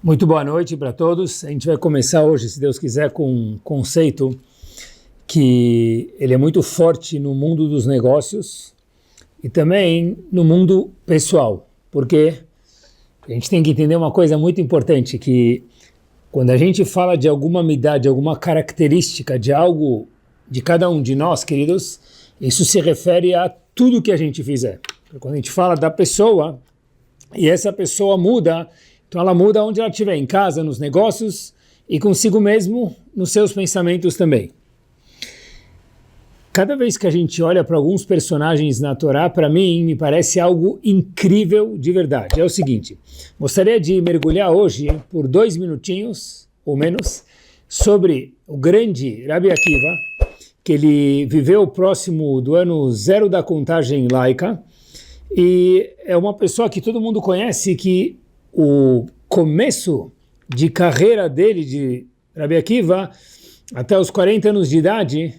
Muito boa noite para todos. A gente vai começar hoje, se Deus quiser, com um conceito que ele é muito forte no mundo dos negócios e também no mundo pessoal. Porque a gente tem que entender uma coisa muito importante, que quando a gente fala de alguma midá, de alguma característica, de algo de cada um de nós, queridos, isso se refere a tudo que a gente fizer. Quando a gente fala da pessoa, e essa pessoa muda, então ela muda onde ela estiver, em casa, nos negócios e consigo mesmo, nos seus pensamentos também. Cada vez que a gente olha para alguns personagens na Torá, para mim, me parece algo incrível de verdade. É o seguinte, gostaria de mergulhar hoje, por 2 minutinhos, ou menos, sobre o grande Rabi Akiva, que ele viveu próximo do ano 0 da contagem laica, e é uma pessoa que todo mundo conhece, que o começo de carreira dele, de Rabi Akiva, até os 40 anos de idade,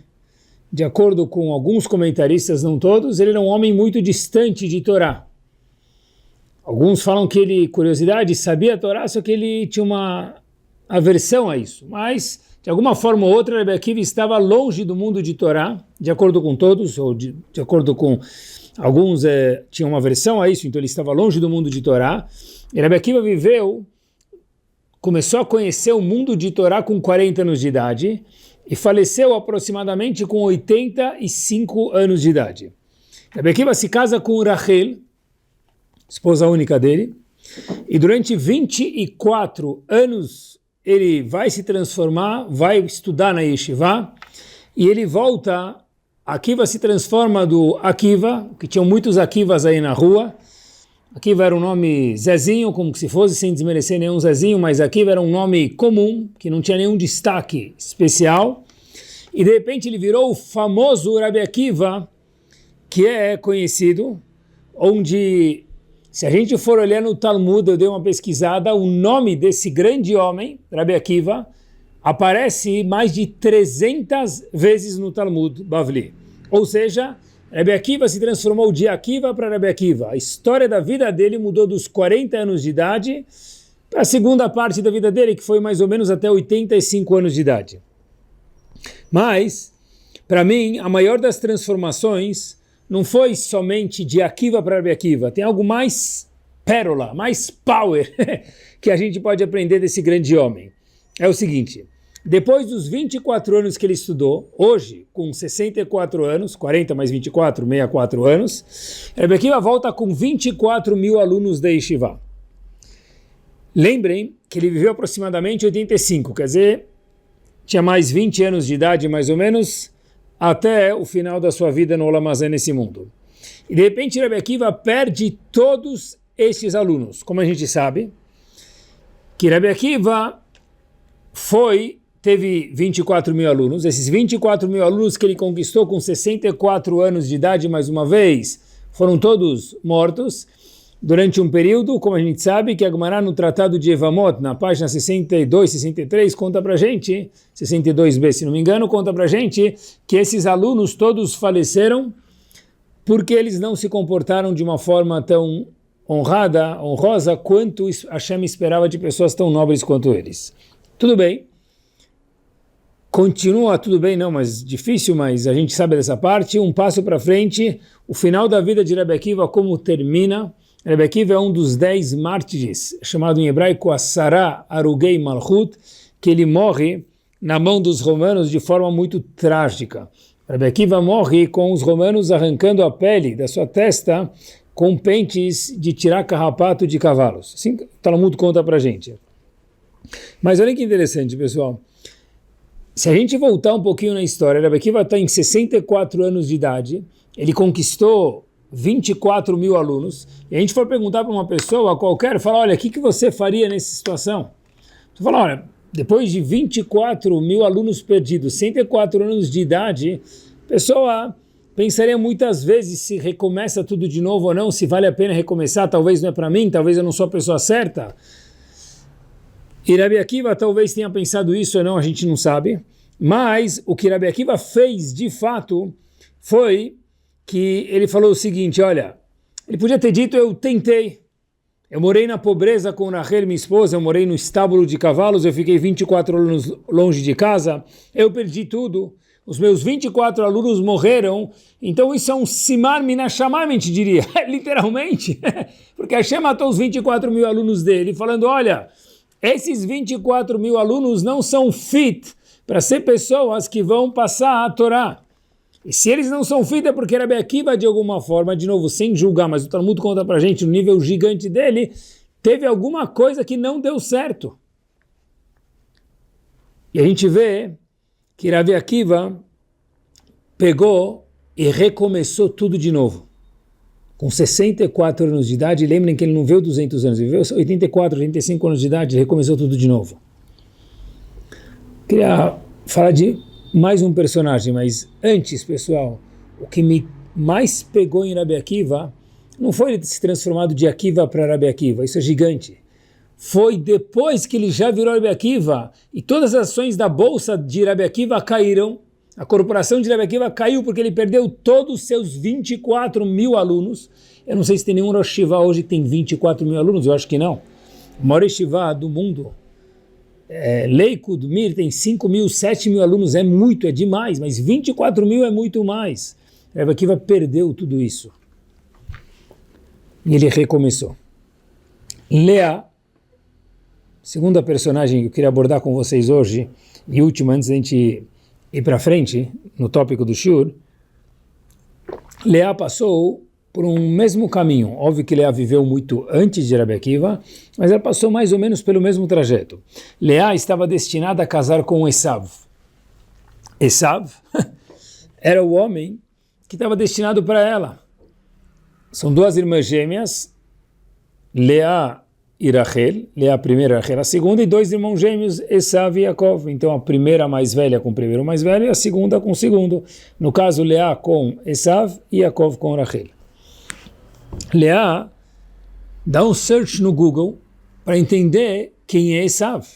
de acordo com alguns comentaristas, não todos, ele era um homem muito distante de Torá. Alguns falam que ele, curiosidade, sabia a Torá, só que ele tinha uma aversão a isso. Mas, de alguma forma ou outra, Rabi Akiva estava longe do mundo de Torá, de acordo com todos, ou de acordo com alguns, tinham uma aversão a isso, então ele estava longe do mundo de Torá. E Rabi Akiva começou a conhecer o mundo de Torá com 40 anos de idade e faleceu aproximadamente com 85 anos de idade. Rabi Akiva se casa com Rachel, esposa única dele, e durante 24 anos ele vai se transformar, vai estudar na Yeshiva, e ele volta. Akiva se transforma do Akiva, que tinham muitos Akivas aí na rua. Akiva era um nome Zezinho, como se fosse, sem desmerecer nenhum Zezinho, mas Akiva era um nome comum, que não tinha nenhum destaque especial. E de repente ele virou o famoso Rabi Akiva, que é conhecido, onde, se a gente for olhar no Talmud, eu dei uma pesquisada, o nome desse grande homem, Rabi Akiva, aparece mais de 300 vezes no Talmud Bavli. Ou seja, Rabi Akiva se transformou de Akiva para Rabi Akiva. A história da vida dele mudou dos 40 anos de idade para a segunda parte da vida dele, que foi mais ou menos até 85 anos de idade. Mas, para mim, a maior das transformações não foi somente de Akiva para Rabi Akiva. Tem algo mais pérola, mais power, que a gente pode aprender desse grande homem. É o seguinte, depois dos 24 anos que ele estudou, hoje, com 64 anos, 40 mais 24, 64 anos, Rabi Akiva volta com 24 mil alunos da Yeshiva. Lembrem que ele viveu aproximadamente 85, quer dizer, tinha mais 20 anos de idade, mais ou menos, até o final da sua vida no Olam Hazé, nesse mundo. E de repente Rabi Akiva perde todos estes alunos. Como a gente sabe, que Rabi Akiva teve 24 mil alunos, esses 24 mil alunos que ele conquistou com 64 anos de idade, mais uma vez, foram todos mortos durante um período, como a gente sabe, que a Gemara no Tratado de Evamot, na página 62, 63, conta pra gente, 62b se não me engano, conta pra gente que esses alunos todos faleceram porque eles não se comportaram de uma forma tão honrosa, quanto Hashem esperava de pessoas tão nobres quanto eles. Tudo bem. Continua tudo bem, não, mas difícil, mas a gente sabe dessa parte. Um passo para frente, o final da vida de Rabi Akiva, como termina. Rabi Akiva é um dos 10 mártires, chamado em hebraico Asara Arugei Malchut, que ele morre na mão dos romanos de forma muito trágica. Rabi Akiva morre com os romanos arrancando a pele da sua testa com pentes de tirar carrapato de cavalos. Assim o Talmud conta para a gente. Mas olha que interessante, pessoal. Se a gente voltar um pouquinho na história, Rabi Akiva está em 64 anos de idade, ele conquistou 24 mil alunos, e a gente for perguntar para uma pessoa qualquer, fala, olha, o que você faria nessa situação? Tu fala, olha, depois de 24 mil alunos perdidos, 64 anos de idade, a pessoa pensaria muitas vezes se recomeça tudo de novo ou não, se vale a pena recomeçar, talvez não é para mim, talvez eu não sou a pessoa certa. E Rabi Akiva talvez tenha pensado isso ou não, a gente não sabe. Mas o que Rabi Akiva fez de fato foi que ele falou o seguinte, olha, ele podia ter dito eu tentei, Eu morei na pobreza com Rachel, minha esposa, eu morei no estábulo de cavalos, eu fiquei 24 anos longe de casa, eu perdi tudo. Os meus 24 alunos morreram, então isso é um simar minashamay, a gente diria, literalmente, porque Hashem matou os 24 mil alunos dele, falando, olha, esses 24 mil alunos não são fit para ser pessoas que vão passar a Torá. E se eles não são fit é porque Rabi Akiva, de alguma forma, de novo, sem julgar, mas o Talmud conta para a gente, no nível gigante dele, teve alguma coisa que não deu certo. E a gente vê que Rabi Akiva pegou e recomeçou tudo de novo. Com 64 anos de idade, lembrem que ele não viveu 200 anos, ele viveu 84, 85 anos de idade, recomeçou tudo de novo. Queria falar de mais um personagem, mas antes, pessoal, o que me mais pegou em Rabi Akiva não foi ele se transformado de Akiva para Rabi Akiva, isso é gigante. Foi depois que ele já virou Rabi Akiva e todas as ações da bolsa de Rabi Akiva caíram, a corporação de Rabi Akiva caiu porque ele perdeu todos os seus 24 mil alunos. Eu não sei se tem nenhum Rosh Yeshiva hoje que tem 24 mil alunos, eu acho que não. O maior Yeshiva do mundo, Leikud, Mir, tem 5 mil, 7 mil alunos, é muito, é demais, mas 24 mil é muito mais. Rabi Akiva perdeu tudo isso. E ele recomeçou. Leá, segunda personagem que eu queria abordar com vocês hoje, e última antes da gente ir para frente, no tópico do Shur, Leá passou por um mesmo caminho. Óbvio que Leá viveu muito antes de Rabi Akiva, mas ela passou mais ou menos pelo mesmo trajeto. Leá estava destinada a casar com Esav. Esav era o homem que estava destinado para ela. São duas irmãs gêmeas, Leá e Rachel, Leá a primeira, Rachel a segunda, e dois irmãos gêmeos, Esav e Yaakov. Então a primeira mais velha com o primeiro mais velho e a segunda com o segundo. No caso, Leá com Esav e Yaakov com Rachel. Leá dá um search no Google para entender quem é Esav.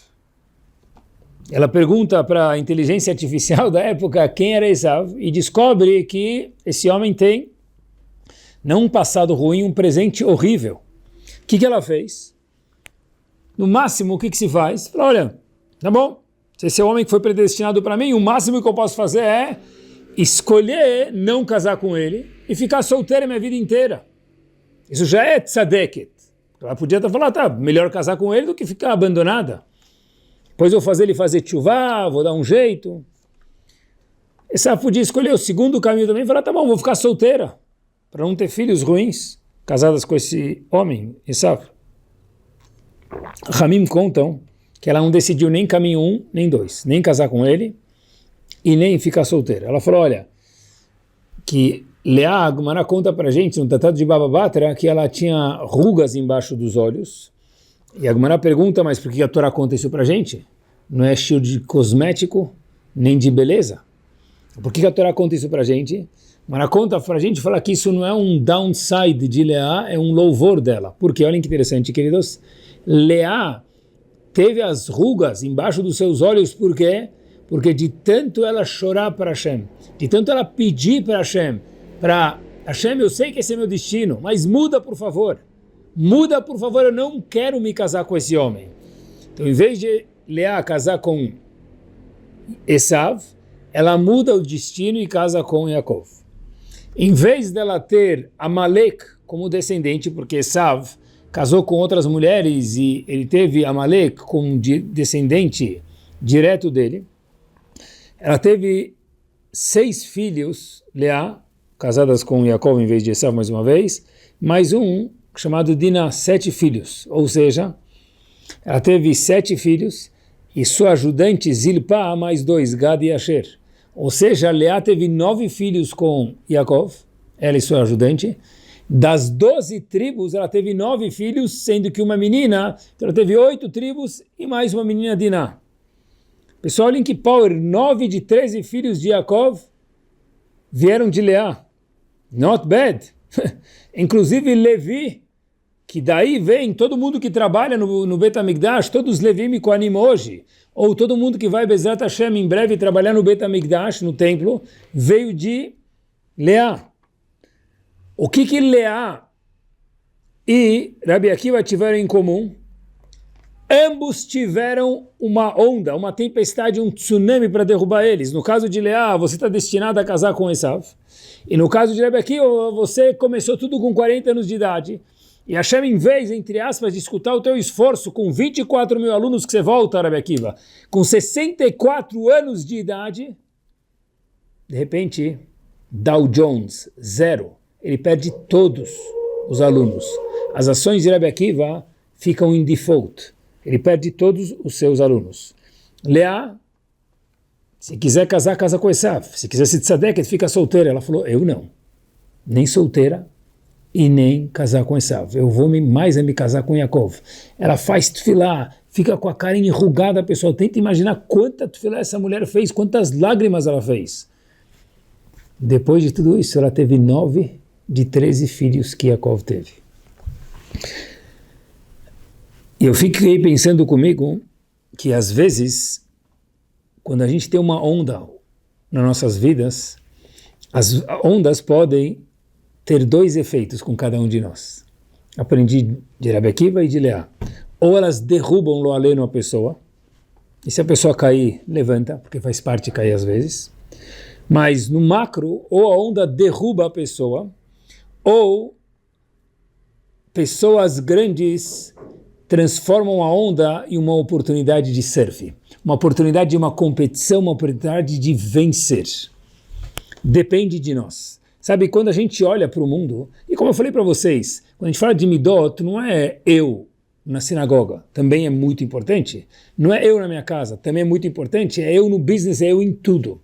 Ela pergunta para a inteligência artificial da época quem era Esav e descobre que esse homem tem não um passado ruim, um presente horrível. O que ela fez? No máximo, o que se faz? Fala, olha, tá bom, se esse é o homem que foi predestinado para mim, o máximo que eu posso fazer é escolher não casar com ele e ficar solteira a minha vida inteira. Isso já é tzadeket. Ela podia estar falando, tá, melhor casar com ele do que ficar abandonada. Depois eu vou fazer ele fazer tchuvá, vou dar um jeito. Essa podia escolher o segundo caminho também e falar, tá bom, vou ficar solteira, para não ter filhos ruins, casadas com esse homem, Esav. Ramim contam que ela não decidiu nem caminho 1, nem 2, nem casar com ele e nem ficar solteira. Ela falou, olha, que Leá, a Gemara conta pra gente, no Tratado de Baba Batra, que ela tinha rugas embaixo dos olhos. E a Gemara pergunta, mas por que a Torá conta isso pra gente? Não é estilo de cosmético, nem de beleza? Por que a Torá conta isso pra gente? A Gemara conta pra gente, fala que isso não é um downside de Leá, é um louvor dela. Porque, olhem que interessante, queridos, Leá teve as rugas embaixo dos seus olhos, por quê? Porque de tanto ela chorar para Hashem, de tanto ela pedir para Hashem, eu sei que esse é meu destino, mas muda por favor, eu não quero me casar com esse homem. Então, em vez de Leá casar com Esav, ela muda o destino e casa com Yaakov. Em vez dela ter Amalek como descendente, porque Esav casou com outras mulheres e ele teve Amalek como descendente direto dele, ela teve 6 filhos, Leá, casadas com Yaakov em vez de Esav mais uma vez, mais um chamado Diná, 7 filhos, ou seja, ela teve 7 filhos e sua ajudante Zilpá mais 2, Gad e Asher. Ou seja, Leá teve 9 filhos com Yaakov, ela e sua ajudante. Das 12 tribos, ela teve 9 filhos, sendo que uma menina, então ela teve 8 tribos e mais uma menina Diná. Pessoal, olhem que power, 9 de 13 filhos de Yaakov vieram de Leá. Not bad. Inclusive Levi, que daí vem todo mundo que trabalha no Bet HaMikdash, todos os Levim e Kohanim hoje, ou todo mundo que vai Bezrat Hashem em breve trabalhar no Bet HaMikdash, no templo, veio de Leá. O que Leá e Rabi Akiva tiveram em comum. Ambos tiveram uma onda, uma tempestade, um tsunami para derrubar eles. No caso de Leá, você está destinado a casar com Esav. E no caso de Rabi Akiva, você começou tudo com 40 anos de idade. E Hashem, em vez, entre aspas, de escutar o teu esforço com 24 mil alunos que você volta, Rabi Akiva, com 64 anos de idade, de repente, Dow Jones, 0. Ele perde todos os alunos. As ações de Rabi Akiva ficam em default. Ele perde todos os seus alunos. Leá, se quiser casar, casa com Esav. Se quiser se tzadeket, fica solteira. Ela falou, eu não. Nem solteira e nem casar com Esav. Eu vou mais me casar com Yaakov. Ela faz tefilá, fica com a cara enrugada, pessoal. Tenta imaginar quanta tefilá essa mulher fez, quantas lágrimas ela fez. Depois de tudo isso, ela teve 9 de 13 filhos que Yaakov teve. E eu fiquei pensando comigo que às vezes, quando a gente tem uma onda nas nossas vidas, as ondas podem ter 2 efeitos com cada um de nós. Aprendi de Rabi Akiva e de Leá. Ou elas derrubam lo aleno a pessoa, e se a pessoa cair, levanta, porque faz parte cair às vezes. Mas no macro, ou a onda derruba a pessoa, ou pessoas grandes transformam a onda em uma oportunidade de surf, uma oportunidade de uma competição, uma oportunidade de vencer. Depende de nós. Sabe, quando a gente olha para o mundo, e como eu falei para vocês, quando a gente fala de midot, não é eu na sinagoga, também é muito importante. Não é eu na minha casa, também é muito importante. É eu no business, é eu em tudo.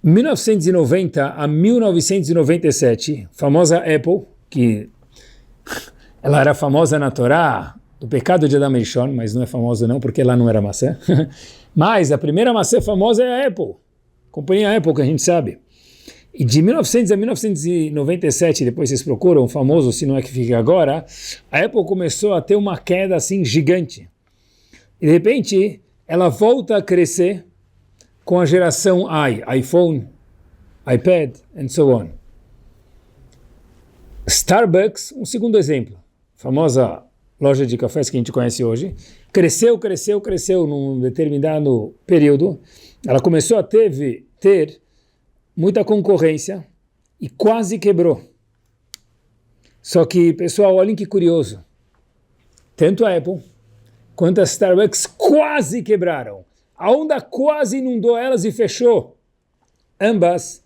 1990 a 1997, famosa Apple, que ela era famosa na Torá, do pecado de Adam e Rishon, mas não é famosa não, porque lá não era maçã. Mas a primeira maçã famosa é a Apple, companhia Apple, que a gente sabe. E de 1900 a 1997, depois vocês procuram, famoso, se não é que fica agora, a Apple começou a ter uma queda assim gigante. E de repente, ela volta a crescer com a geração iPhone, iPad, and so on. Starbucks, um segundo exemplo. Famosa loja de cafés que a gente conhece hoje, cresceu num determinado período, ela começou a ter muita concorrência e quase quebrou. Só que, pessoal, olhem que curioso, tanto a Apple quanto a Starbucks quase quebraram. A onda quase inundou elas e fechou ambas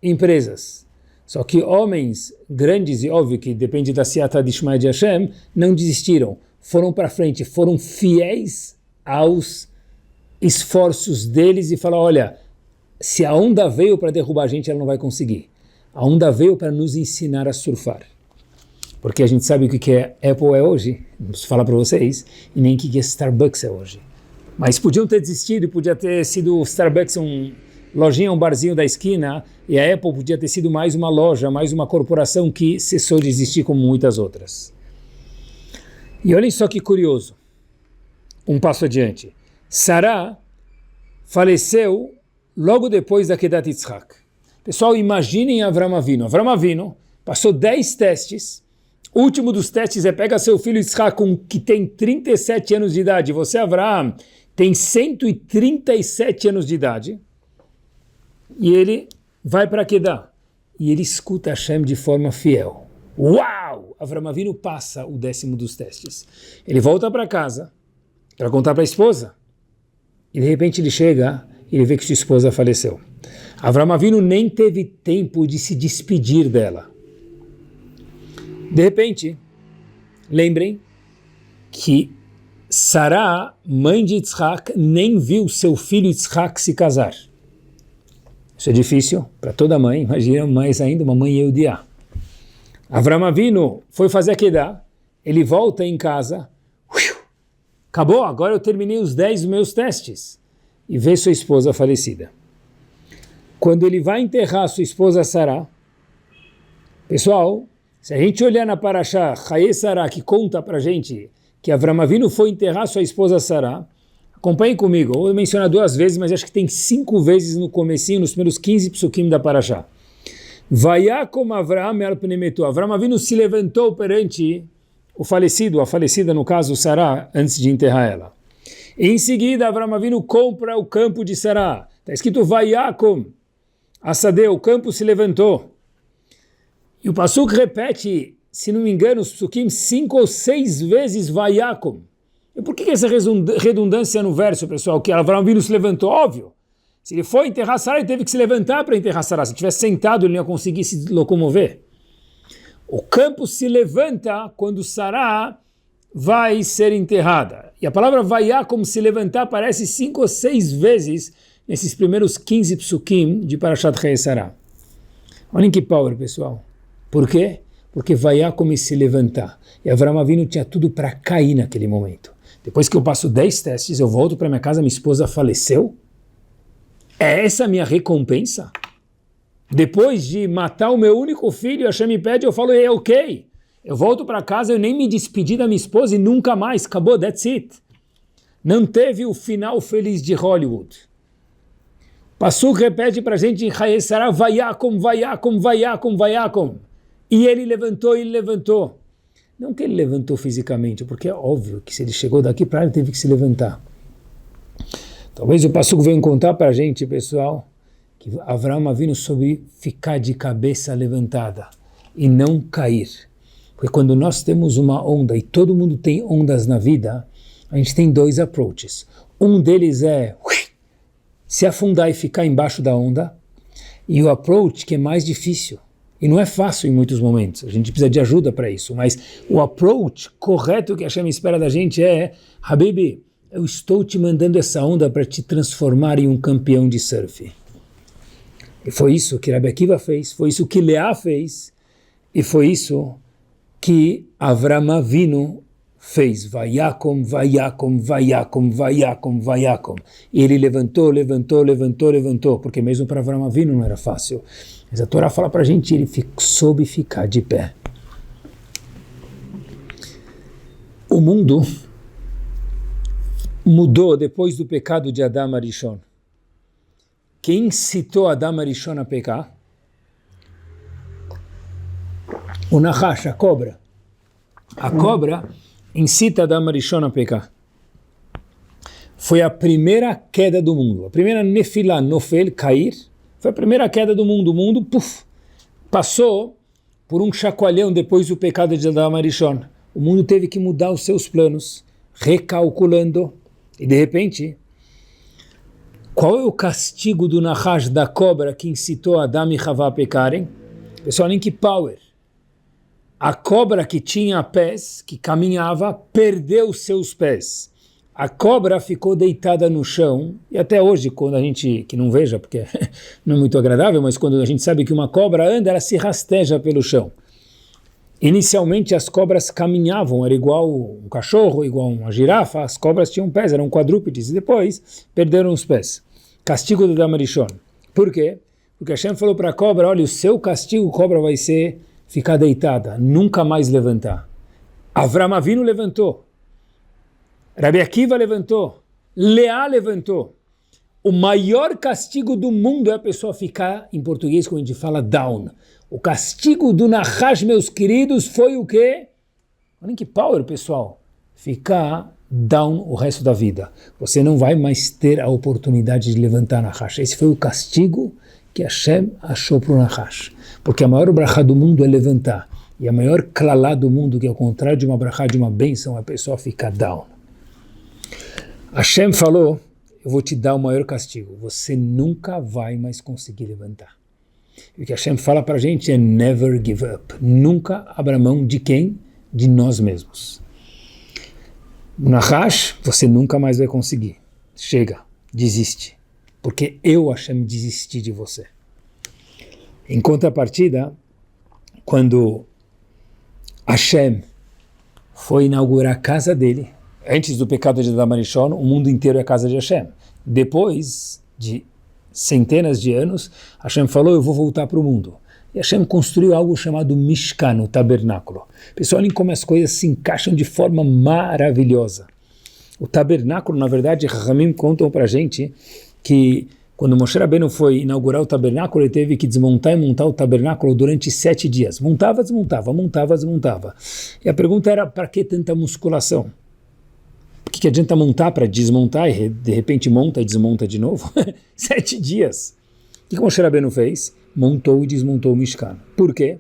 empresas. Só que homens grandes, e óbvio que depende da Siyata Dishmai de Hashem, não desistiram, foram para frente, foram fiéis aos esforços deles e falaram, olha, se a onda veio para derrubar a gente, ela não vai conseguir. A onda veio para nos ensinar a surfar. Porque a gente sabe o que Apple é hoje, não preciso falar para vocês, e nem o que Starbucks é hoje. Mas podiam ter desistido, podia ter sido o Starbucks lojinha, um barzinho da esquina, e a Apple podia ter sido mais uma loja, mais uma corporação que cessou de existir como muitas outras. E olhem só que curioso, um passo adiante. Sará faleceu logo depois da Kedat Yitzhak. Pessoal, imaginem Avram Avinu. Avram Avinu passou 10 testes, o último dos testes é pega seu filho Yitzhak, que tem 37 anos de idade, você, Avraham, tem 137 anos de idade, e ele vai para Kedah, e ele escuta Hashem de forma fiel. Uau! Avram Avinu passa o 10º dos testes. Ele volta para casa para contar para a esposa, e de repente ele chega e ele vê que sua esposa faleceu. Avram Avinu nem teve tempo de se despedir dela. De repente, lembrem que Sará, mãe de Yitzhak, nem viu seu filho Yitzhak se casar. Isso é difícil para toda mãe, imagina, mais ainda uma mãe Yehudiá. Avram Avinu foi fazer a Kedah, ele volta em casa, acabou, agora eu terminei os 10 meus testes, e vê sua esposa falecida. Quando ele vai enterrar sua esposa Sará, pessoal, se a gente olhar na Parashá, Chaye Sará, que conta para a gente que Avram Avinu foi enterrar sua esposa Sará, acompanhem comigo, eu vou mencionar 2 vezes, mas acho que tem 5 vezes no comecinho, nos primeiros 15 psukim da Parashá. Vayakom Avraham el pnei meto. Avraham Avinu se levantou perante o falecido, a falecida no caso Sará, antes de enterrar ela. E em seguida Avraham Avinu compra o campo de Sará. Está escrito Vayakom Asadeu, o campo se levantou. E o Pasuk repete, se não me engano, os Psukim 5 ou 6 vezes Vayakom. E por que essa redundância no verso, pessoal? Que Avraham Avinu se levantou? Óbvio. Se ele foi enterrar Sará, ele teve que se levantar para enterrar Sará. Se tivesse sentado, ele não ia conseguir se locomover. O campo se levanta quando Sará vai ser enterrada. E a palavra vaiá, como se levantar, aparece 5 ou 6 vezes nesses primeiros 15 psukim de Parashat Chayei Sará. Olhem que power, pessoal. Por quê? Porque vaiá como se levantar. E Avraham Avinu tinha tudo para cair naquele momento. Depois que eu passo 10 testes, eu volto para minha casa, minha esposa faleceu? É essa a minha recompensa? Depois de matar o meu único filho, Hashem me pede, eu falo, ok. Eu volto para casa, eu nem me despedi da minha esposa e nunca mais, acabou, that's it. Não teve o final feliz de Hollywood. Pasuk repete para a gente em Chayei Sará, Vayakom, Vayakom, Vayakom, Vayakom. E ele levantou. Não que ele levantou fisicamente, porque é óbvio que se ele chegou daqui para lá, ele teve que se levantar. Talvez o Pasuk venha contar para a gente, pessoal, que Avraham Avinu soube ficar de cabeça levantada e não cair. Porque quando nós temos uma onda, e todo mundo tem ondas na vida, a gente tem 2 approaches. Um deles é se afundar e ficar embaixo da onda, e o approach que é mais difícil, e não é fácil em muitos momentos, a gente precisa de ajuda para isso, mas o approach correto que a Hashem espera da gente é, Habibi, eu estou te mandando essa onda para te transformar em um campeão de surf. E foi isso que Rabbi Akiva fez, foi isso que Leá fez, e foi isso que Avraham Avinu fez. Vayakom, Vayakom, Vayakom, Vayakom, Vayakom. E ele levantou, porque mesmo para Avraham Avinu não era fácil. Mas a Torá fala para a gente, ele soube ficar de pé. O mundo mudou depois do pecado de Adam Arishon. Quem incitou Adam Arishon a pecar? O Nahash, a cobra. A cobra incita Adam Arishon a pecar. Foi a primeira queda do mundo. A primeira nefilá, nofel, cair. Foi a primeira queda do mundo. O mundo, passou por um chacoalhão depois do pecado de Adam Arishon. O mundo teve que mudar os seus planos, recalculando. E de repente, qual é o castigo do Nahash, da cobra, que incitou Adam e Havá a pecarem? Pessoal, nem que power. A cobra que tinha pés, que caminhava, perdeu seus pés. A cobra ficou deitada no chão, e até hoje, quando a gente, que não veja, porque não é muito agradável, mas quando a gente sabe que uma cobra anda, ela se rasteja pelo chão. Inicialmente as cobras caminhavam, era igual um cachorro, igual uma girafa, as cobras tinham pés, eram quadrúpedes, e depois perderam os pés. Castigo do Adam Arishon. Por quê? Porque Hashem falou para a cobra, olha, o seu castigo, cobra, vai ser ficar deitada, nunca mais levantar. Avraham Avinu levantou. Rabbi Akiva levantou. Leá levantou. O maior castigo do mundo é a pessoa ficar, em português, como a gente fala, down. O castigo do Nahash, meus queridos, foi o quê? Olhem que power, pessoal. Ficar down o resto da vida. Você não vai mais ter a oportunidade de levantar Nahash. Esse foi o castigo que Hashem achou para o Nahash. Porque a maior brachá do mundo é levantar. E a maior klalá do mundo, que é o contrário de uma brachá, de uma bênção, é a pessoa ficar down. Hashem falou, eu vou te dar o maior castigo. Você nunca vai mais conseguir levantar. E o que Hashem fala para a gente é never give up. Nunca abra mão de quem? De nós mesmos. Nahash, você nunca mais vai conseguir. Chega, desiste. Porque eu, Hashem, desisti de você. Em contrapartida, quando Hashem foi inaugurar a casa dele, antes do pecado de Adam Arishon, o mundo inteiro é a casa de Hashem. Depois de centenas de anos, Hashem falou, eu vou voltar para o mundo. E Hashem construiu algo chamado Mishkan, o tabernáculo. Pessoal, olhem como as coisas se encaixam de forma maravilhosa. O tabernáculo, na verdade, Rahamim contam para a gente que Quando Moshe Rabbeinu foi inaugurar o tabernáculo, ele teve que desmontar e montar o tabernáculo durante 7 dias. Montava, desmontava, montava, desmontava. E a pergunta era, para que tanta musculação? O que adianta montar para desmontar e de repente monta e desmonta de novo? 7 dias. O que Moshe Rabbeinu fez? Montou e desmontou o Mishkan. Por quê?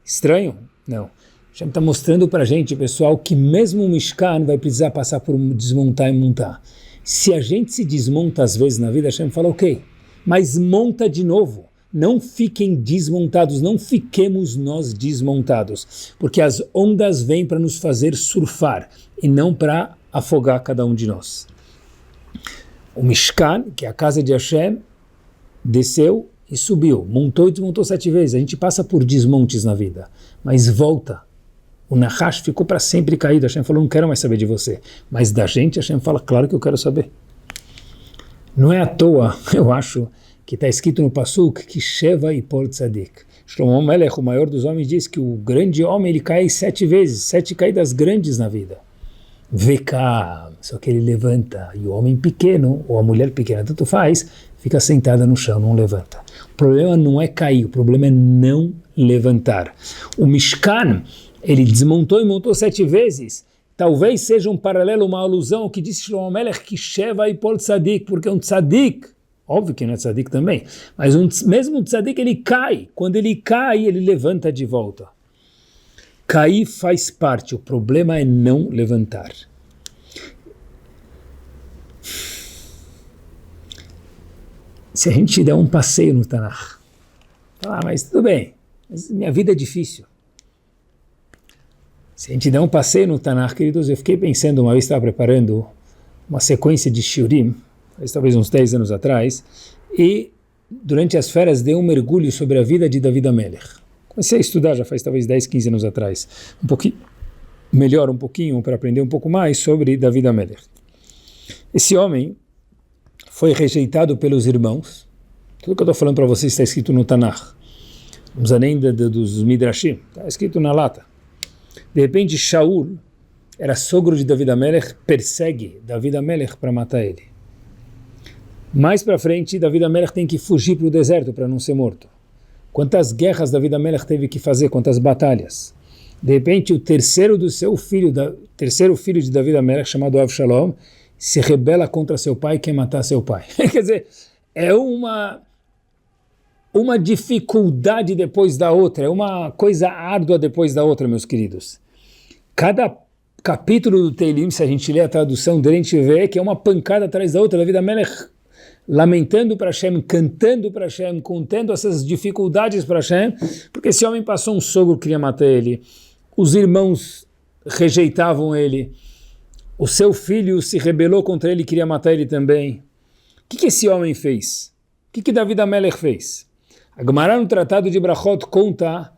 Estranho? Não. Hashem está mostrando para a gente, pessoal, que mesmo o Mishkan vai precisar passar por desmontar e montar. Se a gente se desmonta às vezes na vida, Hashem fala, ok, mas monta de novo. Não fiquem desmontados, não fiquemos nós desmontados, porque as ondas vêm para nos fazer surfar e não para afogar cada um de nós. O Mishkan, que é a casa de Hashem, desceu e subiu, montou e desmontou 7 vezes. A gente passa por desmontes na vida, mas volta. O Nahash ficou para sempre caído. Hashem falou, não quero mais saber de você. Mas da gente, Hashem fala, claro que eu quero saber. Não é à toa, eu acho, que está escrito no Pasuk, que Sheva Yipol Tzadik. Shlomo Melech, o maior dos homens, diz que o grande homem, ele cai 7 vezes, 7 caídas grandes na vida. Veka, só que ele levanta. E o homem pequeno, ou a mulher pequena, tanto faz, fica sentada no chão, não levanta. O problema não é cair, o problema é não levantar. O Mishkan, ele desmontou e montou 7 vezes. Talvez seja um paralelo, uma alusão ao que disse Shlomo Melech, que Sheva Yipol Tzadik, porque um tzadik, óbvio que não é tzadik também, mas mesmo um tzadik ele cai. Quando ele cai, ele levanta de volta. Cair faz parte, o problema é não levantar. Se a gente der um passeio no Tanakh, mas tudo bem, mas minha vida é difícil. Se a gente der um passeio no Tanakh, queridos, eu fiquei pensando, uma vez estava preparando uma sequência de shiurim, talvez uns 10 anos atrás, e durante as férias dei um mergulho sobre a vida de David HaMelech. Comecei a estudar já faz talvez 10, 15 anos atrás, um pouquinho melhor, um pouquinho, para aprender um pouco mais sobre David HaMelech. Esse homem foi rejeitado pelos irmãos. Tudo que eu estou falando para vocês está escrito no Tanakh. Não precisa nem dos Midrashim, está escrito na lata. De repente, Shaul era sogro de David HaMelech, persegue David HaMelech para matar ele. Mais para frente, David HaMelech tem que fugir para o deserto para não ser morto. Quantas guerras David HaMelech teve que fazer, quantas batalhas. De repente, o terceiro filho de David HaMelech, chamado Avshalom, se rebela contra seu pai e quer matar seu pai. Quer dizer, é uma dificuldade depois da outra, é uma coisa árdua depois da outra, meus queridos. Cada capítulo do Teilim, se a gente ler a tradução dele, a gente vê que é uma pancada atrás da outra. David HaMelech lamentando para Hashem, cantando para Hashem, contando essas dificuldades para Hashem, porque esse homem passou um sogro que queria matar ele, os irmãos rejeitavam ele, o seu filho se rebelou contra ele e queria matar ele também. O que esse homem fez? O que David HaMelech fez? A Gemara no Tratado de Brachot conta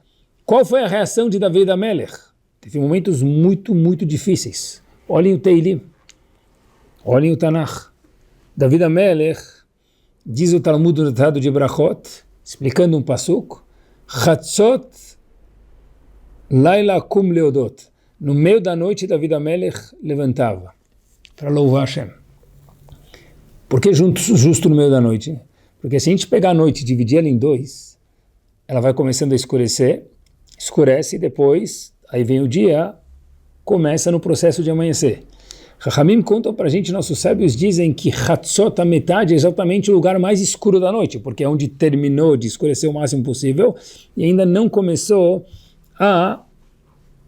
qual foi a reação de David HaMelech. Teve momentos muito, muito difíceis. Olhem o Teilim, olhem o Tanakh. David HaMelech, diz o Talmud do Tratado de Brachot, explicando um pasuk, Chatzot Laila Kum Leodot. No meio da noite, David HaMelech levantava para louvar Hashem. Por que justo no meio da noite? Porque se a gente pegar a noite e dividir ela em 2, ela vai começando a escurecer, escurece e depois, aí vem o dia, começa no processo de amanhecer. Chachamim contam para a gente, nossos sábios dizem que Hatzot, a metade, é exatamente o lugar mais escuro da noite, porque é onde terminou de escurecer o máximo possível e ainda não começou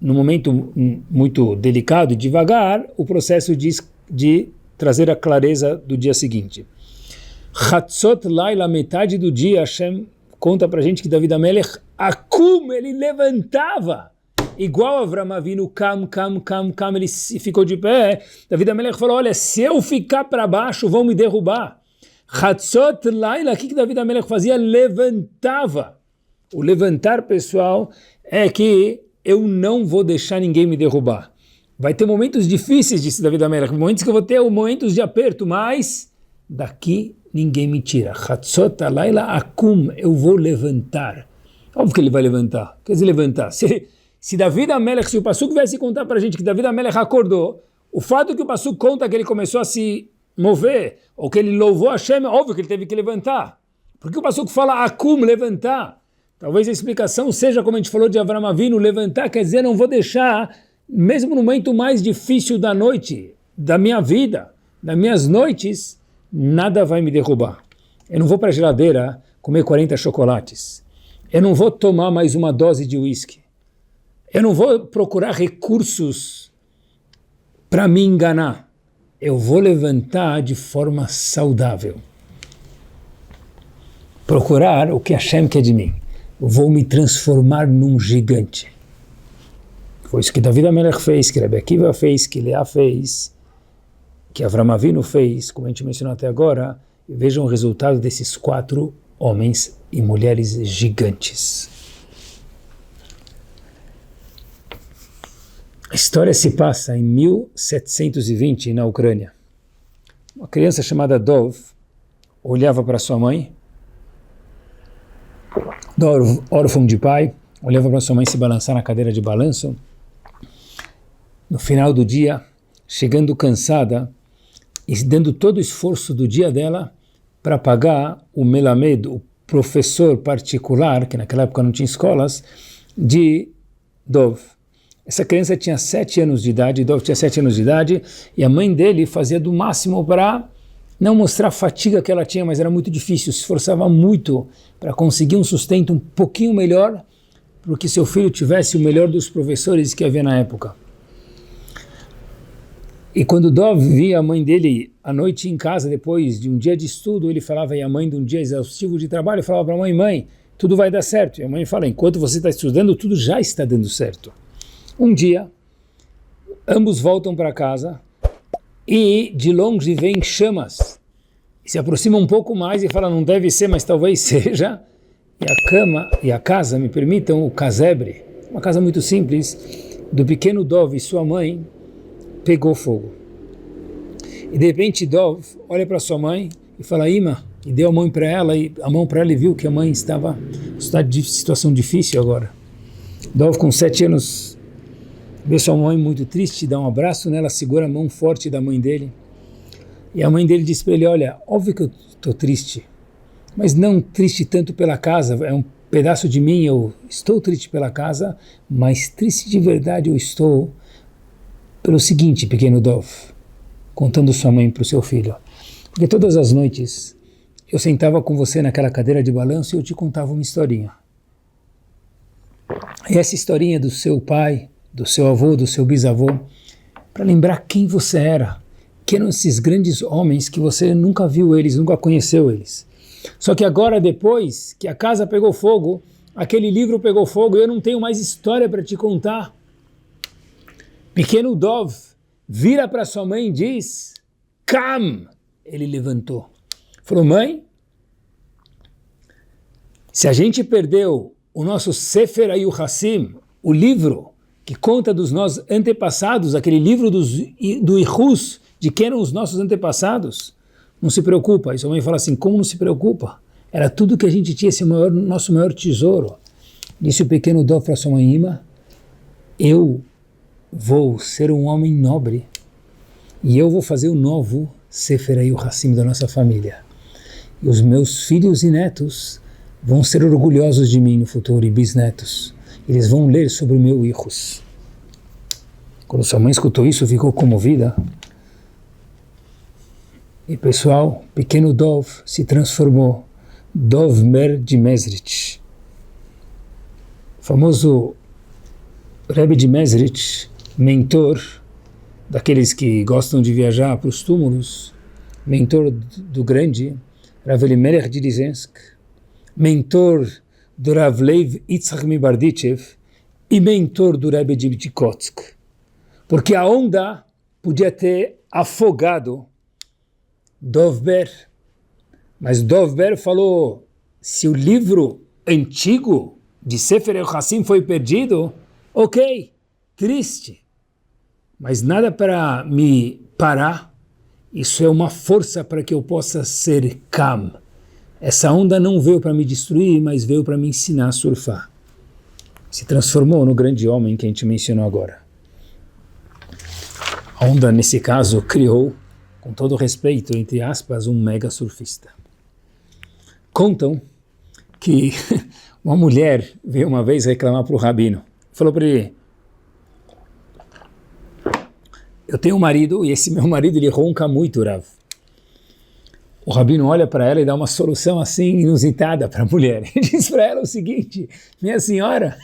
no momento muito delicado e devagar, o processo de trazer a clareza do dia seguinte. Hatzot Laila, metade do dia, Hashem conta para a gente que David HaMelech, Akum, ele levantava. Igual Avram Avinu, ele ficou de pé. David HaMelech falou, olha, se eu ficar para baixo, vão me derrubar. Hatzot Laila, o que David HaMelech fazia? Levantava. O levantar, pessoal, é que eu não vou deixar ninguém me derrubar. Vai ter momentos difíceis, disse David HaMelech, momentos que eu vou ter momentos de aperto, mas daqui ninguém me tira. Hatzot Laila Akum, eu vou levantar. Óbvio que ele vai levantar. Quer dizer, levantar. Se David HaMelech, se o Pasuk viesse contar para a gente que David HaMelech acordou, o fato que o Pasuk conta que ele começou a se mover, ou que ele louvou Hashem, é óbvio que ele teve que levantar. Por que o passuco fala akum, levantar? Talvez a explicação seja, como a gente falou de Avram Avinu, levantar quer dizer, não vou deixar, mesmo no momento mais difícil da noite, da minha vida, das minhas noites, nada vai me derrubar. Eu não vou para a geladeira comer 40 chocolates. Eu não vou tomar mais uma dose de uísque. Eu não vou procurar recursos para me enganar. Eu vou levantar de forma saudável. Procurar o que Hashem quer de mim. Eu vou me transformar num gigante. Foi isso que David HaMelech fez, que Rebbe Akiva fez, que Leá fez, que Avram Avinu fez, como a gente mencionou até agora. E vejam o resultado desses 4 homens e mulheres gigantes. A história se passa em 1720 na Ucrânia. Uma criança chamada Dov olhava para sua mãe, órfão de pai, olhava para sua mãe se balançar na cadeira de balanço. No final do dia, chegando cansada e dando todo o esforço do dia dela para pagar o melamed, o professor particular, que naquela época não tinha escolas, de Dov. Essa criança tinha 7 anos de idade, Dov tinha 7 anos de idade, e a mãe dele fazia do máximo para não mostrar a fatiga que ela tinha, mas era muito difícil, se esforçava muito para conseguir um sustento um pouquinho melhor, para que seu filho tivesse o melhor dos professores que havia na época. E quando Dov via a mãe dele à noite em casa, depois de um dia de estudo, ele falava, e a mãe de um dia exaustivo de trabalho, falava para a mãe, mãe, tudo vai dar certo. E a mãe fala, enquanto você está estudando, tudo já está dando certo. Um dia, ambos voltam para casa e de longe vêm chamas. Se aproxima um pouco mais e fala, não deve ser, mas talvez seja. E a cama e a casa, me permitam, o casebre, uma casa muito simples, do pequeno Dov e sua mãe, pegou fogo. E de repente Dov olha para sua mãe e fala, Ima, e deu a mão para ela, e viu que a mãe estava em situação difícil agora. Dov com 7 anos, vê sua mãe muito triste, dá um abraço nela, segura a mão forte da mãe dele. E a mãe dele diz para ele, olha, óbvio que eu estou triste, mas não triste tanto pela casa, é um pedaço de mim, eu estou triste pela casa, mas triste de verdade eu estou pelo seguinte, pequeno Dov, contando sua mãe para o seu filho, porque todas as noites eu sentava com você naquela cadeira de balanço e eu te contava uma historinha. E essa historinha do seu pai, do seu avô, do seu bisavô, para lembrar quem você era, que eram esses grandes homens que você nunca viu eles, nunca conheceu eles. Só que agora, depois que a casa pegou fogo, aquele livro pegou fogo e eu não tenho mais história para te contar. Pequeno Dov vira para sua mãe e diz, Kam! Ele levantou. Falou, mãe, se a gente perdeu o nosso Sefer HaYuchassim, o livro que conta dos nossos antepassados, aquele livro do Ihus, de quem eram os nossos antepassados, não se preocupa. E sua mãe fala assim, como não se preocupa? Era tudo que a gente tinha, esse nosso maior tesouro. Disse o pequeno Dov para sua mãe, Ima, eu vou ser um homem nobre e eu vou fazer o novo Sefer HaYuchassim da nossa família. E os meus filhos e netos vão ser orgulhosos de mim no futuro, e bisnetos. Eles vão ler sobre o meu Ihus. Quando sua mãe escutou isso, ficou comovida. E pessoal, pequeno Dov se transformou. Dov Mer de Mezrich. O famoso Rebbe de Mezrich, mentor daqueles que gostam de viajar para os túmulos, mentor do grande Rav Elimelech de Lizensk, mentor do Rav Lev Yitzhak Mibardichev e mentor do Rebbe de Chikotsk. Porque a onda podia ter afogado Dov Ber, mas Dov Ber falou, se o livro antigo de Sefer HaYuchassim foi perdido, ok, triste, mas nada para me parar, isso é uma força para que eu possa ser calm. Essa onda não veio para me destruir, mas veio para me ensinar a surfar. Se transformou no grande homem que a gente mencionou agora. A onda, nesse caso, criou, com todo respeito, entre aspas, um mega surfista. Contam que uma mulher veio uma vez reclamar para o rabino. Falou para ele: eu tenho um marido e esse meu marido ele ronca muito, Rav. O rabino olha para ela e dá uma solução assim inusitada para a mulher. Ele diz para ela o seguinte: minha senhora,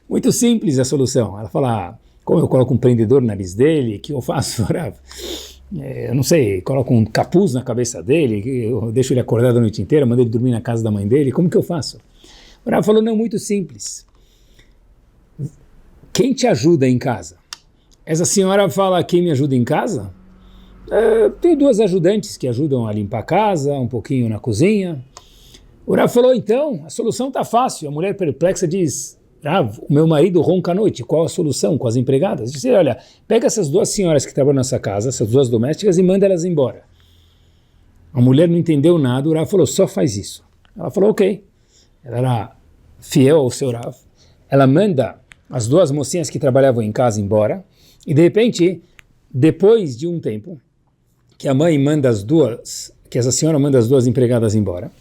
muito simples a solução. Ela fala: como eu coloco um prendedor no nariz dele, o que eu faço, Rav? Eu não sei, coloco um capuz na cabeça dele, eu deixo ele acordado a noite inteira, mando ele dormir na casa da mãe dele, como que eu faço? O Rav falou: não, muito simples. Quem te ajuda em casa? Essa senhora fala: quem me ajuda em casa? Tenho duas ajudantes que ajudam a limpar a casa, um pouquinho na cozinha. O Rav falou: então, a solução está fácil. A mulher perplexa diz: Rav, o meu marido ronca à noite, qual a solução com as empregadas? Diz: olha, pega essas duas senhoras que trabalham nessa casa, essas duas domésticas, e manda elas embora. A mulher não entendeu nada, o Rav falou: só faz isso. Ela falou: ok. Ela era fiel ao seu Rav. Ela manda as duas mocinhas que trabalhavam em casa embora, e de repente, depois de um tempo, que a mãe manda as duas, que essa senhora manda as duas empregadas embora,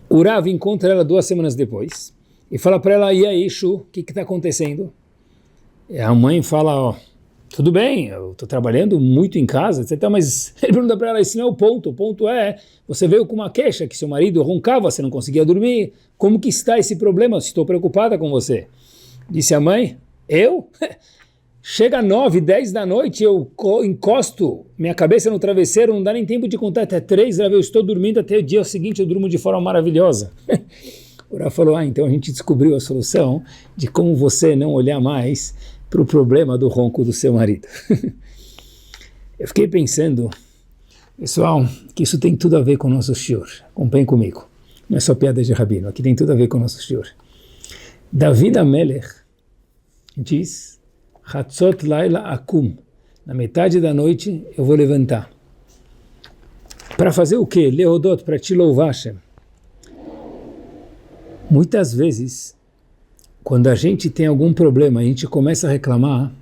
o Rav encontra ela 2 semanas depois e fala para ela: e aí, Shu, o que está acontecendo? E a mãe fala: ó, tudo bem, eu estou trabalhando muito em casa, etc. Mas ele pergunta para ela: esse não é o ponto é, você veio com uma queixa que seu marido roncava, você não conseguia dormir, como que está esse problema? Estou preocupada com você. Disse a mãe: eu? Chega 9, 10 da noite, eu encosto minha cabeça no travesseiro, não dá nem tempo de contar até 3, eu estou dormindo até o dia seguinte, eu durmo de forma maravilhosa. O Rav falou: então a gente descobriu a solução de como você não olhar mais para o problema do ronco do seu marido. Eu fiquei pensando, pessoal, que isso tem tudo a ver com o nosso shiur. Acompanhem comigo. Não é só piada de rabino, aqui tem tudo a ver com o nosso shiur. David HaMelech diz: Hatzot Laila Akum. Na metade da noite eu vou levantar. Para fazer o quê? Leodot, para te louvar, Hashem. Muitas vezes, quando a gente tem algum problema, a gente começa a reclamar,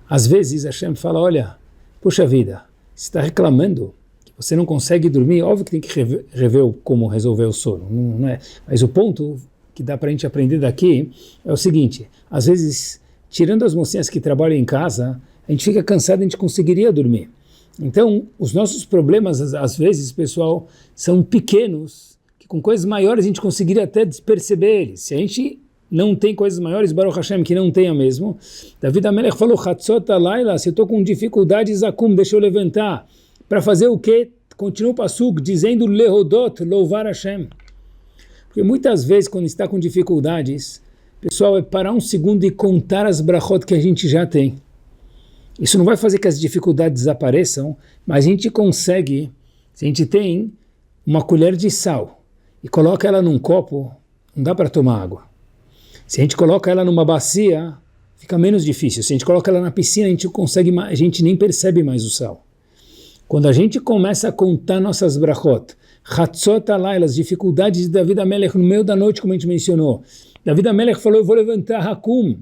às vezes Hashem fala: olha, puxa vida, você está reclamando que você não consegue dormir, óbvio que tem que rever como resolver o sono, não é? Mas o ponto que dá para a gente aprender daqui é o seguinte: às vezes, tirando as mocinhas que trabalham em casa, a gente fica cansado, a gente conseguiria dormir. Então, os nossos problemas, às vezes, pessoal, são pequenos, que com coisas maiores a gente conseguiria até perceber eles. Se a gente não tem coisas maiores, Baruch Hashem, que não tenha mesmo, David HaMelech falou: Hatzot Alayla, se eu estou com dificuldades, Akum, deixa eu levantar. Para fazer o quê? Continua o Pasuk, dizendo Lehodot, louvar Hashem. Porque muitas vezes, quando está com dificuldades, pessoal, é parar um segundo e contar as brachot que a gente já tem. Isso não vai fazer que as dificuldades desapareçam, mas a gente consegue, se a gente tem uma colher de sal e coloca ela num copo, não dá para tomar água. Se a gente coloca ela numa bacia, fica menos difícil. Se a gente coloca ela na piscina, a gente nem percebe mais o sal. Quando a gente começa a contar nossas brachot, Hatzot Alayla, as dificuldades de David HaMelech no meio da noite, como a gente mencionou, David HaMelech falou: eu vou levantar Hakum.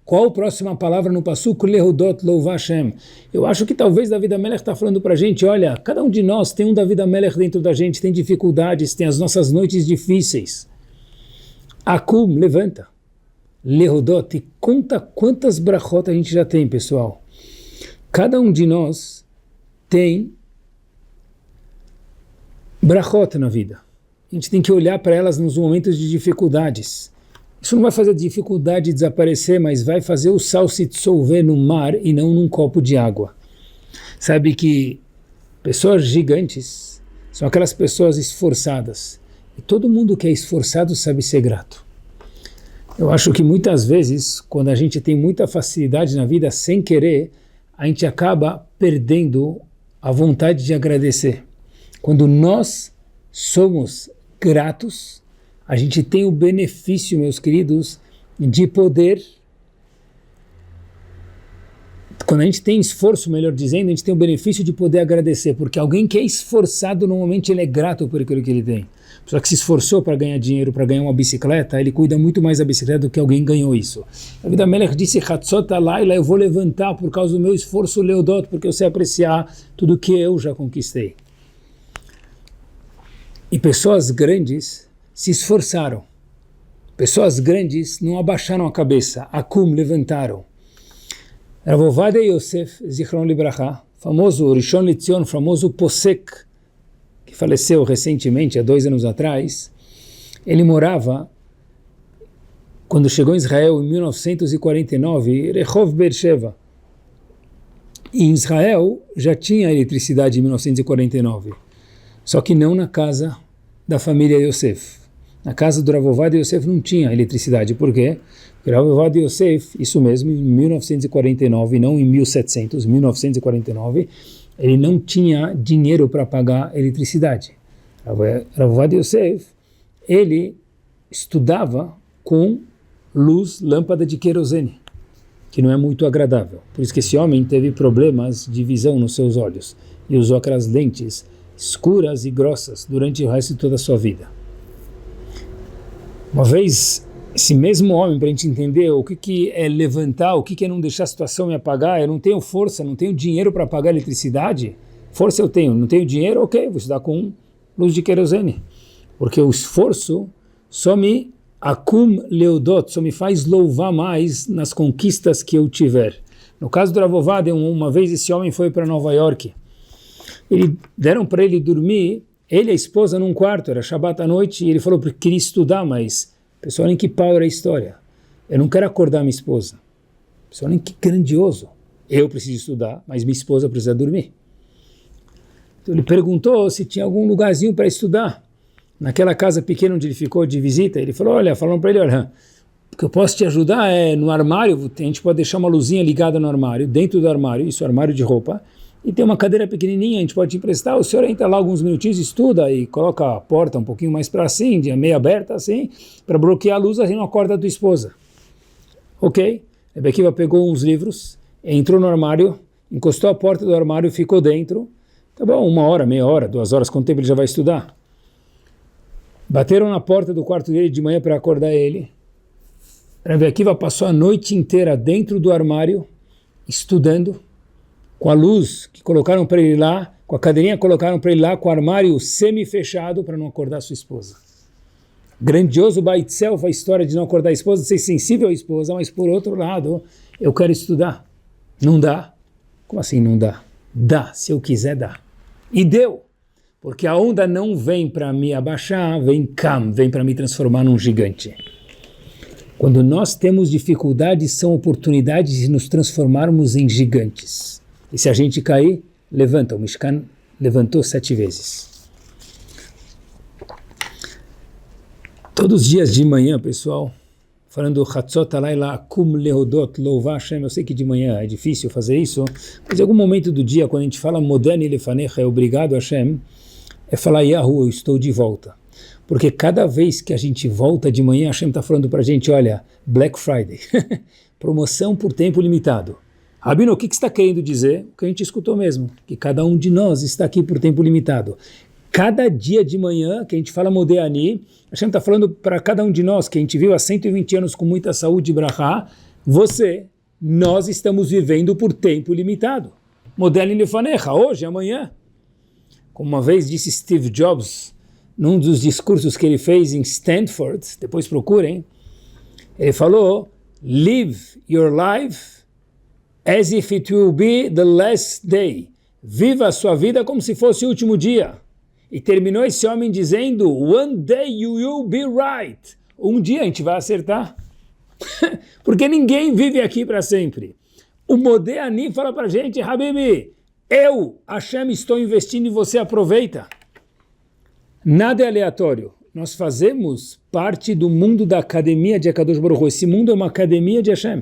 Qual a próxima palavra no Pasuk? Lehodot, louvar Hashem. Eu acho que talvez David HaMelech está falando para a gente: olha, cada um de nós tem um David HaMelech dentro da gente, tem dificuldades, tem as nossas noites difíceis. Hakum, levanta. Lehodot, e conta quantas brachot a gente já tem, pessoal. Cada um de nós tem brachot na vida. A gente tem que olhar para elas nos momentos de dificuldades. Isso não vai fazer a dificuldade desaparecer, mas vai fazer o sal se dissolver no mar e não num copo de água. Sabe que pessoas gigantes são aquelas pessoas esforçadas. E todo mundo que é esforçado sabe ser grato. Eu acho que muitas vezes, quando a gente tem muita facilidade na vida, sem querer, a gente acaba perdendo a vontade de agradecer. Quando nós somos gratos, a gente tem o benefício, meus queridos, de poder quando a gente tem esforço, melhor dizendo, a gente tem o benefício de poder agradecer, porque alguém que é esforçado, normalmente ele é grato por aquilo que ele tem. A pessoa que se esforçou para ganhar dinheiro, para ganhar uma bicicleta, ele cuida muito mais da bicicleta do que alguém ganhou isso. A vida Melech disse, Hatzot Alayla, eu vou levantar por causa do meu esforço leodot, porque eu sei apreciar tudo que eu já conquistei. E pessoas grandes se esforçaram. Pessoas grandes não abaixaram a cabeça, Akum, levantaram. Rav Ovadia Yosef, Zichron Libraha, famoso Rishon LeZion, famoso Posek, que faleceu recentemente, há 2 anos atrás, ele morava, quando chegou em Israel em 1949, Rehov Beersheva. E em Israel já tinha eletricidade em 1949, só que não na casa da família Yosef. Na casa do Rav Ovadia Yosef não tinha eletricidade. Por quê? Porque Rav Ovadia Yosef, isso mesmo, em 1949, não em 1700, 1949, ele não tinha dinheiro para pagar eletricidade. Rav Ovadia Yosef, ele estudava com luz, lâmpada de querosene, que não é muito agradável. Por isso que esse homem teve problemas de visão nos seus olhos e usou aquelas lentes escuras e grossas durante o resto de toda a sua vida. Uma vez, esse mesmo homem, para a gente entender o que é levantar, o que é não deixar a situação me apagar, eu não tenho força, não tenho dinheiro para pagar eletricidade, força eu tenho, não tenho dinheiro, ok, vou estudar com luz de querosene, porque o esforço só me akum leodot, só me faz louvar mais nas conquistas que eu tiver. No caso do Rav Ovadia, uma vez esse homem foi para Nova York, deram para ele dormir, ele e a esposa num quarto, era Shabbat à noite, e ele falou que queria estudar, mas, pessoal, nem que pau era a história. Eu não quero acordar minha esposa. Pessoal, nem que grandioso. Eu preciso estudar, mas minha esposa precisa dormir. Então ele perguntou se tinha algum lugarzinho para estudar. Naquela casa pequena onde ele ficou de visita, ele falou, falaram para ele, olha, o que eu posso te ajudar é no armário, a gente pode deixar uma luzinha ligada no armário, dentro do armário, isso é armário de roupa, e tem uma cadeira pequenininha, a gente pode te emprestar, o senhor entra lá alguns minutinhos, estuda e coloca a porta um pouquinho mais para assim, meio aberta assim, para bloquear a luz, a gente não acorda a tua esposa. Ok? Rebbe Akiva pegou uns livros, entrou no armário, encostou a porta do armário, ficou dentro, tá bom, 1 hora, meia hora, 2 horas, quanto tempo ele já vai estudar? Bateram na porta do quarto dele de manhã para acordar ele. Rebbe Akiva passou a noite inteira dentro do armário, estudando, com a luz que colocaram para ele lá, com a cadeirinha que colocaram para ele lá, com o armário semi-fechado para não acordar sua esposa. Grandioso by itself a história de não acordar a esposa, de ser sensível à esposa, mas por outro lado, eu quero estudar. Não dá? Como assim não dá? Dá, se eu quiser dá. E deu, porque a onda não vem para me abaixar, vem para me transformar num gigante. Quando nós temos dificuldades, são oportunidades de nos transformarmos em gigantes. E se a gente cair, levanta. O Mishkan levantou 7 vezes. Todos os dias de manhã, pessoal, falando Hatzot Alayla Akum Lehodot, louvar Hashem, eu sei que de manhã é difícil fazer isso, mas em algum momento do dia, quando a gente fala Modani Lefanecha, é obrigado Hashem, é falar Yahu, eu estou de volta. Porque cada vez que a gente volta de manhã, Hashem está falando para a gente, olha, Black Friday, promoção por tempo limitado. Rabino, o que você está querendo dizer? O que a gente escutou mesmo, que cada um de nós está aqui por tempo limitado. Cada dia de manhã que a gente fala Modéani, Hashem está falando para cada um de nós, que a gente viu há 120 anos com muita saúde e brachá, nós estamos vivendo por tempo limitado. Modéani lefanecha, hoje, amanhã. Como uma vez disse Steve Jobs, num dos discursos que ele fez em Stanford, depois procurem, ele falou, live your life as if it will be the last day. Viva a sua vida como se fosse o último dia. E terminou esse homem dizendo, one day you will be right. Um dia a gente vai acertar. Porque ninguém vive aqui para sempre. O Modéani fala para a gente, Habibi, Hashem, estou investindo e você aproveita. Nada é aleatório. Nós fazemos parte do mundo da academia de Akadosh Baruch Hu. Esse mundo é uma academia de Hashem.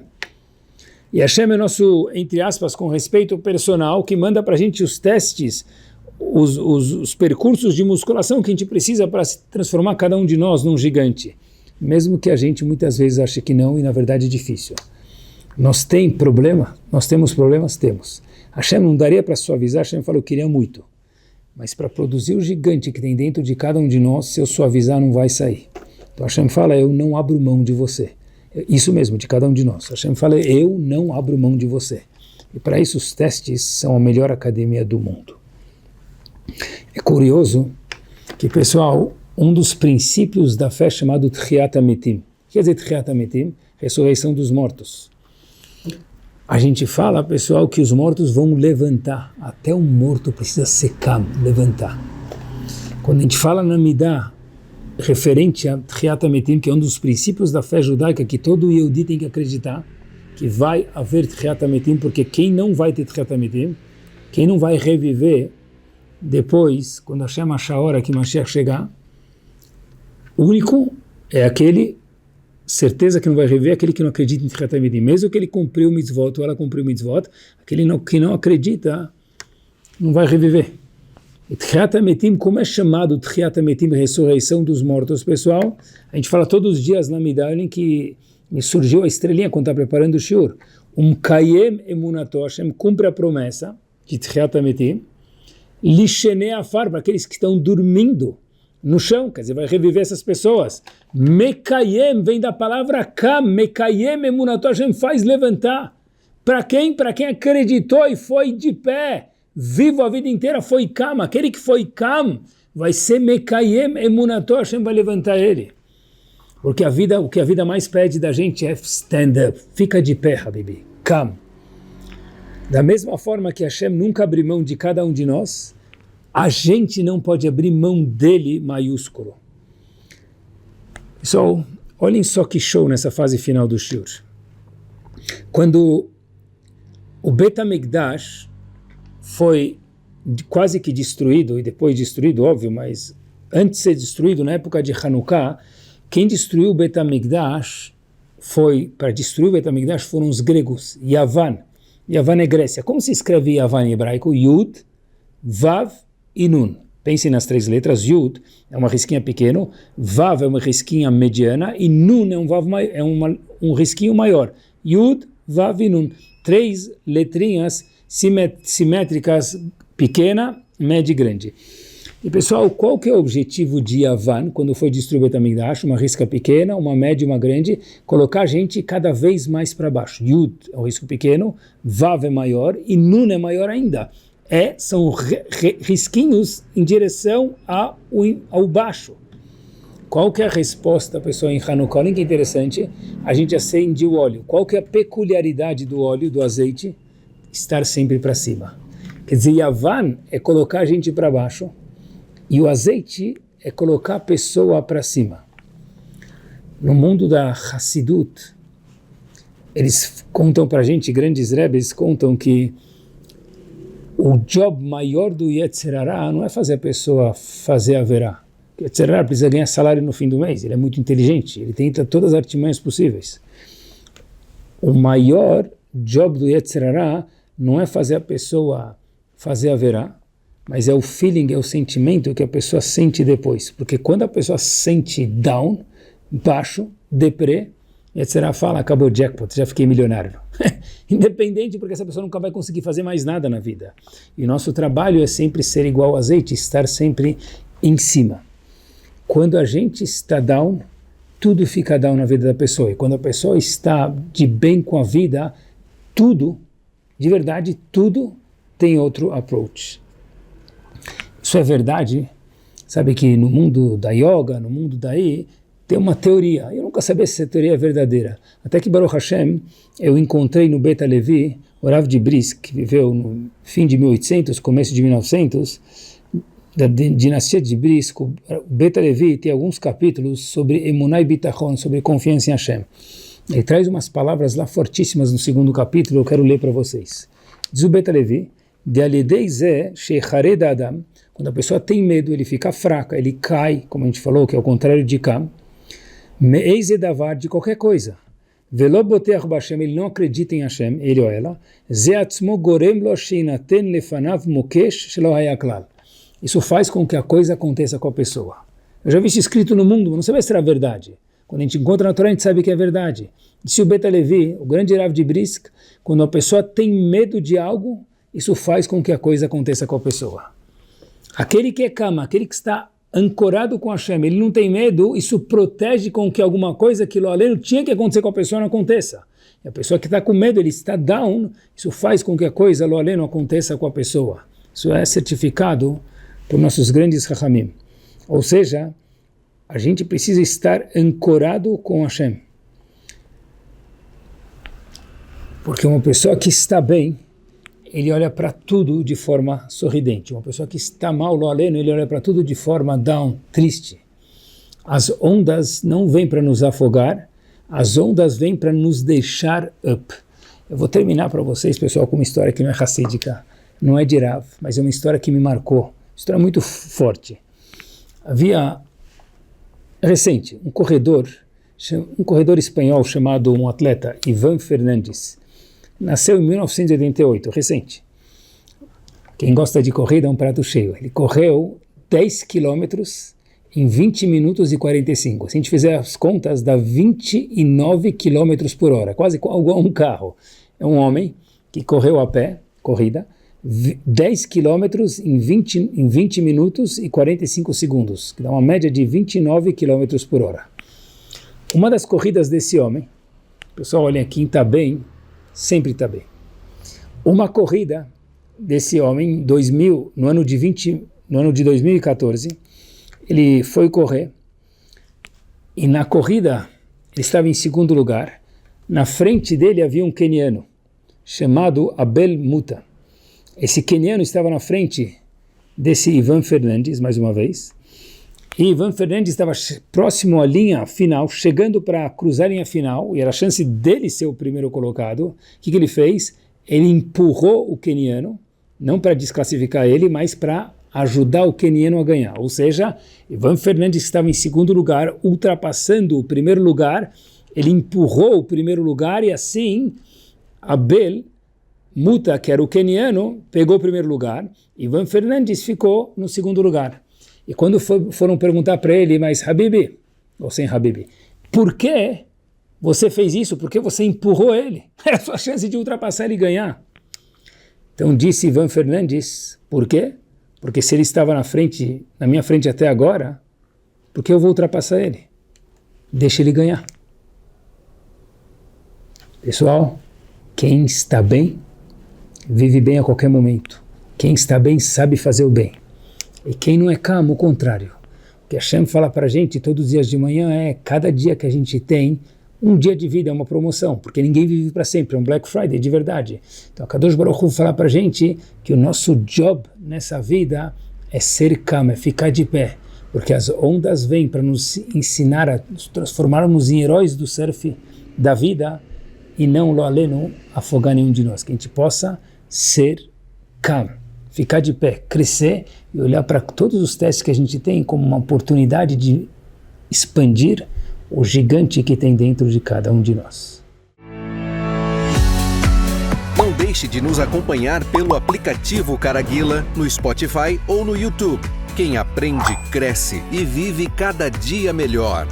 E Hashem é nosso, entre aspas, com respeito personal, que manda para a gente os testes, os percursos de musculação que a gente precisa para se transformar cada um de nós num gigante. Mesmo que a gente muitas vezes ache que não, e na verdade é difícil. Nós temos problemas? Temos. Hashem não daria para suavizar, Hashem falou, eu queria muito. Mas para produzir o gigante que tem dentro de cada um de nós, se eu suavizar não vai sair. Então Hashem fala, eu não abro mão de você. Isso mesmo, de cada um de nós. Hashem fala, eu não abro mão de você. E para isso os testes são a melhor academia do mundo. É curioso que, pessoal, um dos princípios da fé é chamado Tchiat HaMetim. O que quer dizer Tchiat HaMetim? Ressurreição dos mortos. A gente fala, pessoal, que os mortos vão levantar. Até o morto precisa secar, levantar. Quando a gente fala na Midah, referente a Tchiat HaMetim, que é um dos princípios da fé judaica, que todo Yehudi tem que acreditar, que vai haver Tchiat HaMetim, porque quem não vai ter Tchiat HaMetim, quem não vai reviver depois, quando Hashem achar a hora que Mashiach chegar, o único é aquele, certeza que não vai reviver, aquele que não acredita em Tchiat HaMetim. Mesmo que ele cumpriu o mitzvot, ou ela cumpriu o mitzvot, aquele que não acredita, não vai reviver. E Tchiat HaMetim, como é chamado Tchiat HaMetim, ressurreição dos mortos, pessoal? A gente fala todos os dias na Midah, que me surgiu a estrelinha quando está preparando o shiur. Kayem emunato, Hashem cumpre a promessa de Tchiat HaMetim, Lishenei afar, para aqueles que estão dormindo no chão, quer dizer, vai reviver essas pessoas. Mekayem, vem da palavra kam, Mekayem emunato, Hashem faz levantar. Para quem? Para quem acreditou e foi de pé, vivo a vida inteira, foi kam. Aquele que foi kam, vai ser Mekayem emunato, Hashem vai levantar ele. Porque o que a vida mais pede da gente é stand up, fica de pé, Habibi, kam. Da mesma forma que Hashem nunca abriu mão de cada um de nós, a gente não pode abrir mão dele maiúsculo. Pessoal, olhem só que show nessa fase final do shiur. Quando o Bet HaMikdash foi quase que destruído, e depois destruído, óbvio, mas antes de ser destruído, na época de Hanukkah, quem destruiu o Bet HaMikdash para destruir o Bet HaMikdash foram os gregos, Yavan. Yavan é Grécia. Como se escreve Yavan em hebraico? Yud, Vav e Nun. Pensem nas três letras. Yud é uma risquinha pequena, Vav é uma risquinha mediana e Nun é um risquinho maior. Yud, Vav e Nun. Três letrinhas simétricas, pequena, média e grande. E pessoal, qual que é o objetivo de Yavan quando foi destruir o Bet HaMikdash? Uma risca pequena, uma média e uma grande, colocar a gente cada vez mais para baixo. Yud é um risco pequeno, Vav é maior e Nun é maior ainda. São risquinhos em direção ao baixo. Qual que é a resposta, pessoal, em Hanukkah? Olha que interessante, a gente acende o óleo. Qual que é a peculiaridade do óleo, do azeite? Estar sempre para cima. Quer dizer, Yavan é colocar a gente para baixo, e o azeite é colocar a pessoa para cima. No mundo da Hassidut, eles contam para a gente, grandes rebes contam que o job maior do Yetzer Hara não é fazer a pessoa fazer haverá. O Yetzer Hara precisa ganhar salário no fim do mês, ele é muito inteligente, ele tenta todas as artimanhas possíveis. O maior job do Yetzer Hara não é fazer a pessoa fazer haverá, mas é o feeling, é o sentimento que a pessoa sente depois. Porque quando a pessoa sente down, baixo, deprê, etc., fala, acabou o jackpot, já fiquei milionário. Independente, porque essa pessoa nunca vai conseguir fazer mais nada na vida. E o nosso trabalho é sempre ser igual ao azeite, estar sempre em cima. Quando a gente está down, tudo fica down na vida da pessoa. E quando a pessoa está de bem com a vida, tudo, de verdade, tudo tem outro approach. Isso é verdade, sabe que no mundo da yoga, no mundo daí, tem uma teoria, eu nunca sabia se essa teoria é verdadeira, até que Baruch Hashem, eu encontrei no Beit HaLevi, o Rav de Brisk, que viveu no fim de 1800, começo de 1900, da dinastia de Brisk, o Beit HaLevi tem alguns capítulos sobre Emunah e Bitachon, sobre confiança em Hashem. Ele traz umas palavras lá fortíssimas no segundo capítulo, eu quero ler para vocês. Diz o Beit HaLevi, de alidei ze shechared adam, quando a pessoa tem medo, ele fica fraca, ele cai, como a gente falou, que é o contrário de kam, me'eize davar, de qualquer coisa. Velo boteach b'Hashem, ele não acredita em Hashem, ele ou ela, ze atzmo gorem lo sheinaten lefanav mokesh shelo haya klal. Isso faz com que a coisa aconteça com a pessoa. Eu já vi isso escrito no mundo, mas não sabia se era verdade. Quando a gente encontra na Torá, a gente sabe que é verdade. Disse o Beta Levi, o grande Rav de Brisk, quando a pessoa tem medo de algo, isso faz com que a coisa aconteça com a pessoa. Aquele que é cama, aquele que está ancorado com Hashem, ele não tem medo, isso protege com que alguma coisa que lo aleno tinha que acontecer com a pessoa não aconteça. E a pessoa que está com medo, ele está down, isso faz com que a coisa lo aleno aconteça com a pessoa. Isso é certificado por nossos grandes Chachamim. Ou seja, a gente precisa estar ancorado com Hashem. Porque uma pessoa que está bem, ele olha para tudo de forma sorridente. Uma pessoa que está mal, lo aleno, ele olha para tudo de forma down, triste. As ondas não vêm para nos afogar, as ondas vêm para nos deixar up. Eu vou terminar para vocês, pessoal, com uma história que não é hassídica, não é de Rav, mas é uma história que me marcou. Uma história muito forte. Havia, recente, um corredor espanhol chamado, um atleta, Ivan Fernandes. Nasceu em 1988, recente. Quem gosta de corrida é um prato cheio. Ele correu 10 quilômetros em 20 minutos e 45. Se a gente fizer as contas, dá 29 quilômetros por hora, quase igual a um carro. É um homem que correu a pé, corrida, 10 quilômetros em 20 minutos e 45 segundos, que dá uma média de 29 quilômetros por hora. Uma das corridas desse homem, pessoal, olhem aqui, está bem, sempre está bem. Uma corrida desse homem, no ano de 2014, ele foi correr, e na corrida ele estava em segundo lugar. Na frente dele havia um queniano, chamado Abel Muta. Esse queniano estava na frente desse Ivan Fernandes, mais uma vez, e Ivan Fernandes estava próximo à linha final, chegando para cruzar a linha final, e era a chance dele ser o primeiro colocado. O que ele fez? Ele empurrou o queniano, não para desclassificar ele, mas para ajudar o queniano a ganhar. Ou seja, Ivan Fernandes estava em segundo lugar, ultrapassando o primeiro lugar, ele empurrou o primeiro lugar e assim Abel Muta, que era o queniano, pegou o primeiro lugar, Ivan Fernandes ficou no segundo lugar. E quando foram perguntar para ele, mas Habibi, ou sem Habibi, por que você fez isso? Por que você empurrou ele? Era a sua chance de ultrapassar ele e ganhar. Então disse Ivan Fernandes, por quê? Porque se ele estava na minha frente até agora, por que eu vou ultrapassar ele? Deixa ele ganhar. Pessoal, quem está bem, vive bem a qualquer momento. Quem está bem sabe fazer o bem. E quem não é calmo, o contrário. O que Hashem fala para a gente todos os dias de manhã é, cada dia que a gente tem, um dia de vida é uma promoção, porque ninguém vive para sempre, é um Black Friday de verdade. Então a Kadosh Baruch Hu fala para a gente que o nosso job nessa vida é ser calmo, é ficar de pé, porque as ondas vêm para nos ensinar a nos transformarmos em heróis do surf da vida e não, lo aleno, afogar nenhum de nós. Que a gente possa ser calmo, ficar de pé, crescer e olhar para todos os testes que a gente tem como uma oportunidade de expandir o gigante que tem dentro de cada um de nós. Não deixe de nos acompanhar pelo aplicativo Caraguila, no Spotify ou no YouTube. Quem aprende, cresce e vive cada dia melhor.